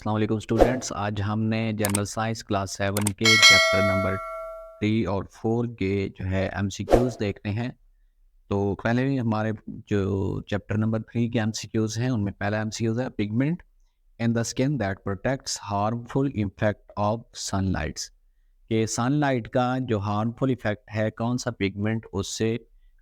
अस्सलाम वालेकुम स्टूडेंट्स। आज हमने जनरल साइंस क्लास 7 के चैप्टर नंबर 3 और 4 के जो है एमसीक्यूज़ देखने हैं। तो पहले भी हमारे जो चैप्टर नंबर 3 के एमसीक्यूज़ हैं उनमें पहला एमसीक्यूज़ है pigment in the skin that protects harmful effect of sunlights. कि सनलाइट का जो हार्मफुल इफेक्ट है कौन सा पिगमेंट उससे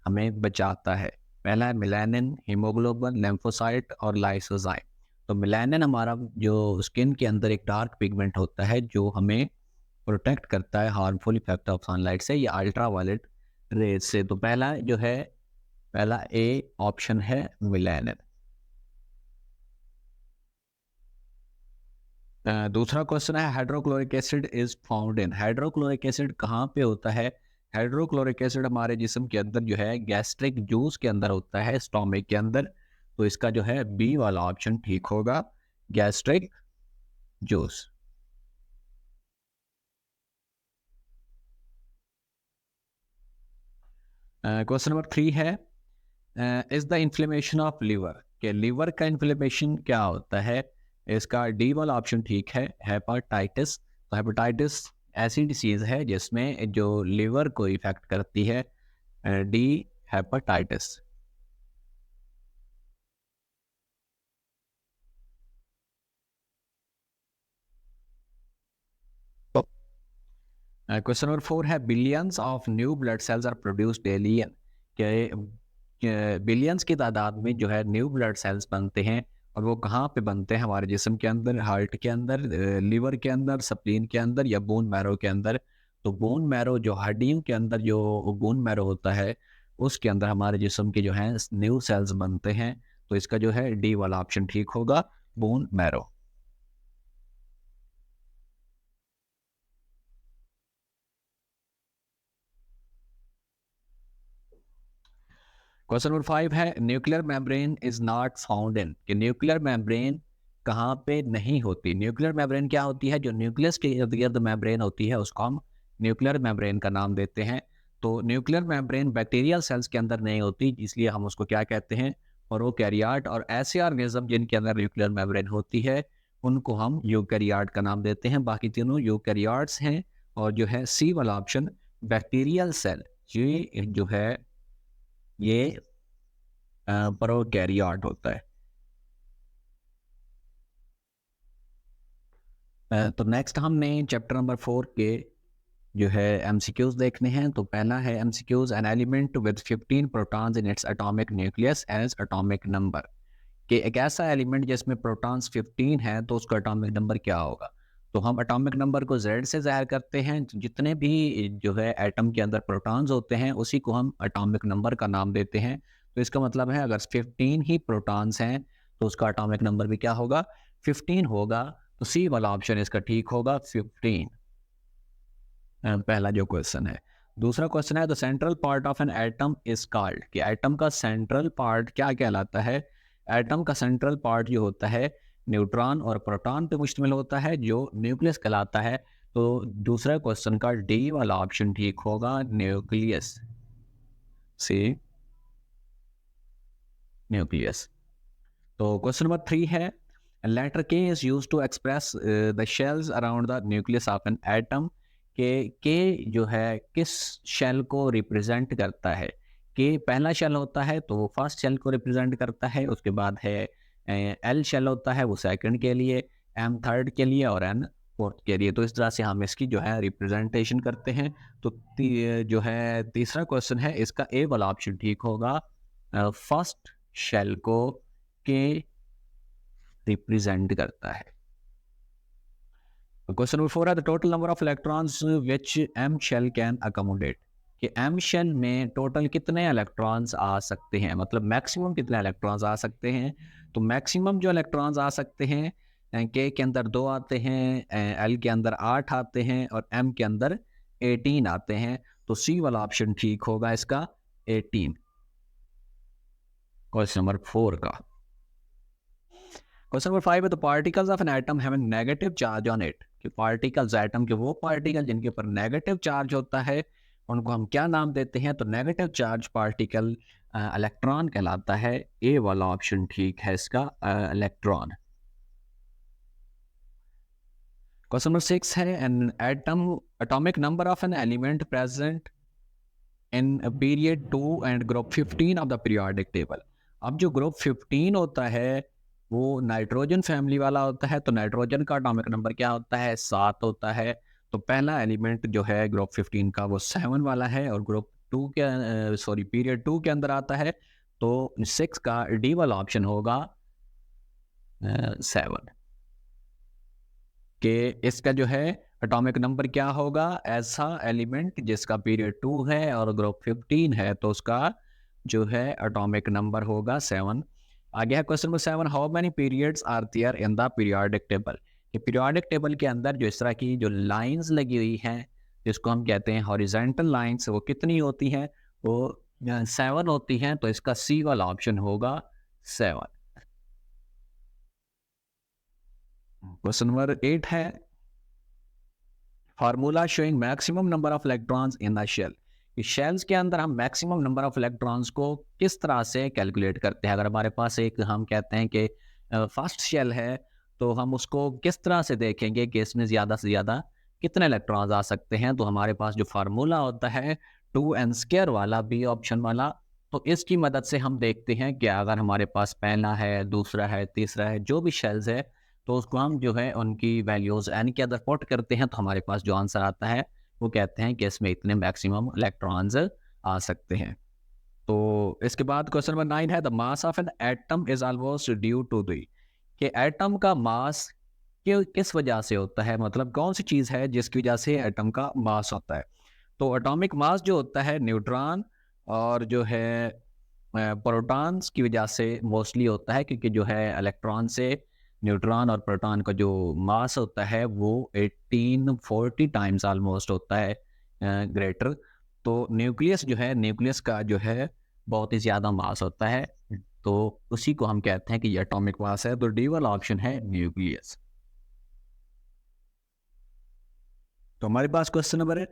हमें बचाता है। पहला है मेलानिन, हीमोग्लोबिन, लिम्फोसाइट और लाइसोजाइम। तो मेलानिन हमारा जो स्किन के अंदर एक डार्क पिगमेंट होता है जो हमें प्रोटेक्ट करता है हार्मफुल इफेक्ट ऑफ सनलाइट से या अल्ट्रा वायलेट रेज से। तो पहला जो है, पहला ए ऑप्शन है मेलानिन। दूसरा क्वेश्चन है hydrochloric acid is found in. Hydrochloric acid कहाँ पे होता है? हाइड्रोक्लोरिक एसिड हमारे जिस्म के अंदर जो है गैस्ट्रिक जूस के अंदर होता है, स्टोमिक के अंदर। तो इसका जो है बी वाला ऑप्शन ठीक होगा, गैस्ट्रिक जूस। क्वेश्चन नंबर 3 है is the inflammation of liver. के लिवर का इन्फ्लेमेशन क्या होता है? इसका डी वाला ऑप्शन ठीक है, हेपाटाइटिस। तो हेपाटाइटिस ऐसी डिसीज है जिसमें जो लिवर को इफेक्ट करती है। D, hepatitis. क्वेश्चन नंबर 4 है billions of new blood cells are produce daily. के बिलियंस की तादाद में जो है न्यू ब्लड सेल्स बनते हैं, और वो कहाँ पे बनते हैं? हमारे जिस्म के अंदर, हार्ट के अंदर, लिवर के अंदर, स्प्लीन के अंदर या बोन मैरो के अंदर। तो बोन मैरो जो हड्डियों के अंदर जो बोन मैरो होता है उसके अंदर हमारे जिस्म के जो है न्यू सेल्स बनते हैं। तो इसका जो है डी वाला ऑप्शन ठीक होगा, बोन मैरो। क्वेश्चन नंबर 5 है nuclear membrane is not found in. कि न्यूक्लियर मेम्ब्रेन कहाँ पे नहीं होती? न्यूक्लियर मेम्ब्रेन क्या होती है? जो न्यूक्लियस के इर्द गिर्द मेम्ब्रेन होती है उसको हम न्यूक्लियर मेम्ब्रेन का नाम देते हैं। तो न्यूक्लियर मेम्ब्रेन बैक्टीरियल सेल्स के अंदर नहीं होती, इसलिए हम उसको क्या कहते हैं? प्रोकैरियोट। और ऐसे ऑर्गेनिज्म जिनके अंदर न्यूक्लियर मेम्ब्रेन होती है उनको हम यूकैरियोट का नाम देते हैं। बाकी तीनों यूकैरियोट्स हैं। और जो है सी वाला ऑप्शन बैक्टीरियल सेल, ये जो है ये प्रोकैरियोट होता है। तो नेक्स्ट हमने चैप्टर नंबर 4 के जो है एमसीक्यूज देखने हैं। तो पहला है MCQs an element with 15 protons in its atomic nucleus as atomic number. कि एक ऐसा एलिमेंट जिसमें प्रोटॉन्स 15 है तो उसका एटॉमिक नंबर क्या होगा? तो हम एटॉमिक नंबर को Z से ज़ाहिर करते हैं। जितने भी जो है एटम के अंदर प्रोटॉन्स होते हैं उसी को हम एटॉमिक नंबर का नाम देते हैं। तो इसका मतलब है अगर 15 ही प्रोटॉन्स हैं तो उसका एटॉमिक नंबर भी क्या होगा? 15 होगा। तो सी वाला ऑप्शन इसका ठीक होगा, 15। पहला जो क्वेश्चन है। दूसरा क्वेश्चन है the central part of an atom is called. कि एटम का सेंट्रल पार्ट क्या कहलाता है? एटम का सेंट्रल पार्ट जो होता है न्यूट्रॉन और प्रोटॉन पे मुश्तमिल होता है, जो न्यूक्लियस कहलाता है। तो दूसरा क्वेश्चन का डी वाला ऑप्शन ठीक होगा, न्यूक्लियस। C, nucleus. तो क्वेश्चन नंबर 3 है letter K is use to express the shells around the nucleus of an atom. के जो है किस शेल को रिप्रेजेंट करता है? के पहला शेल होता है तो वो फर्स्ट शेल को रिप्रेजेंट करता है। उसके बाद है एल शेल होता है वो सेकंड के लिए, एम थर्ड के लिए और एन फोर्थ के लिए। तो इस तरह से हम इसकी जो है रिप्रेजेंटेशन करते हैं। तो जो है तीसरा क्वेश्चन है इसका ए वाला ऑप्शन ठीक होगा, फर्स्ट शेल को के रिप्रेजेंट करता है। क्वेश्चन नंबर 4 है the total number of electrons which M shell can accommodate. कि एम शेल में टोटल कितने इलेक्ट्रॉन्स आ सकते हैं, मतलब मैक्सिमम कितने इलेक्ट्रॉन्स आ सकते हैं? तो मैक्सिमम जो इलेक्ट्रॉन्स आ सकते हैं, के अंदर 2 आते हैं, एल के अंदर 8 आते हैं और एम के अंदर 18 आते हैं। तो सी वाला ऑप्शन ठीक होगा इसका, 18, क्वेश्चन नंबर 4 का। क्वेश्चन नंबर 5 है the particles of an atom have a negative charge on it. कि पार्टिकल्स, एटम के वो पार्टिकल जिनके ऊपर नेगेटिव चार्ज होता है उनको हम क्या नाम देते हैं? तो नेगेटिव चार्ज पार्टिकल इलेक्ट्रॉन कहलाता है। ए वाला ऑप्शन ठीक है इसका, इलेक्ट्रॉन। क्वेश्चन नंबर 6 है N atomic number of an element present in period 2 and group 15 of the periodic table. अब जो ग्रुप 15 होता है वो नाइट्रोजन फैमिली वाला होता है, तो नाइट्रोजन का एटॉमिक नंबर क्या होता है? 7 होता है। तो पहला एलिमेंट जो है ग्रुप 15 का वो 7 वाला है, और ग्रुप 2 के पीरियड 2 के अंदर आता है, तो 6 का डी वाला ऑप्शन होगा 7 कि इसका जो है एटॉमिक नंबर क्या होगा? ऐसा एलिमेंट जिसका पीरियड 2 है और ग्रुप 15 है, तो उसका जो है एटॉमिक नंबर होगा 7। आगे है question number 7, how many periods are there in the periodic table? कि पीरियोडिक टेबल के अंदर जो इस तरह की जो लाइंस लगी हुई हैं, जिसको हम कहते हैं हॉरिजॉन्टल लाइंस, वो कितनी होती हैं? वो 7 होती हैं, तो इसका सी वाला ऑप्शन होगा 7। क्वेश्चन नंबर 8 है, formula showing maximum number of electrons in the shell. Shells के अंदर हम मैक्सिमम नंबर ऑफ इलेक्ट्रॉन्स को किस तरह से कैलकुलेट करते हैं? अगर हमारे पास एक हम कहते हैं कि फर्स्ट शेल है, तो हम उसको किस तरह से देखेंगे कि इसमें ज़्यादा से ज़्यादा कितने इलेक्ट्रॉन्स आ सकते हैं? तो हमारे पास जो फार्मूला होता है 2n² वाला, बी ऑप्शन वाला, तो इसकी मदद से हम देखते हैं कि अगर हमारे पास पहला है, दूसरा है, तीसरा है, जो भी शेल्स है, तो उसको हम जो है उनकी वैल्यूज़ एन के अंदर पुट करते हैं, तो हमारे पास जो आंसर आता है वो कहते हैं कि इसमें इतने मैक्सिमम इलेक्ट्रॉन्स आ सकते हैं। तो इसके बाद क्वेश्चन नंबर 9 है, the mass of an atom is almost due to the. कि एटम का मास किस वजह से होता है, मतलब कौन सी चीज़ है जिसकी वजह से एटम का मास होता है? तो एटॉमिक मास जो होता है न्यूट्रॉन और जो है प्रोटॉन्स की वजह से मोस्टली होता है, क्योंकि जो है इलेक्ट्रॉन से न्यूट्रॉन और प्रोटॉन का जो मास होता है वो 1840 टाइम्स ऑलमोस्ट होता है ग्रेटर। तो न्यूक्लियस जो है, न्यूक्लियस का जो है बहुत ही ज़्यादा मास होता है, तो उसी को हम कहते हैं कि ये एटॉमिक मास है। तो डी वाला ऑप्शन है न्यूक्लियस। तो हमारे पास क्वेश्चन नंबर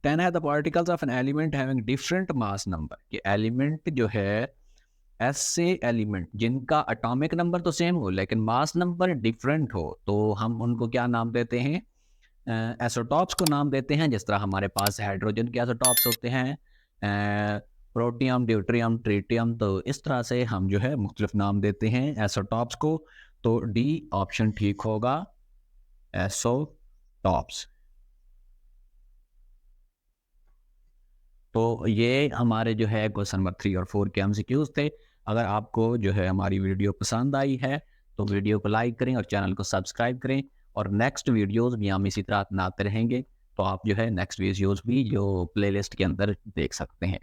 10 है, the particles of an element having different mass number. कि एलिमेंट जो है, ऐसे एलिमेंट जिनका एटॉमिक नंबर तो सेम हो लेकिन मास नंबर डिफरेंट हो, तो हम उनको क्या नाम देते हैं? एसोटॉप्स को नाम देते हैं। जिस तरह हमारे पास हाइड्रोजन के एसोटॉप्स होते हैं, प्रोटियम, ड्यूट्रियम, ट्रिटियम, तो इस तरह से हम जो है मुख्तलिफ नाम देते हैं एसोटॉप्स को। तो डी ऑप्शन ठीक होगा, एसोटॉप्स। तो ये हमारे जो है क्वेश्चन नंबर 3 और 4 के एमसीक्यूज थे। अगर आपको जो है हमारी वीडियो पसंद आई है तो वीडियो को लाइक करें और चैनल को सब्सक्राइब करें, और नेक्स्ट वीडियोस भी हम इसी तरह बनाते रहेंगे। तो आप जो है नेक्स्ट वीडियोस भी जो प्लेलिस्ट के अंदर देख सकते हैं।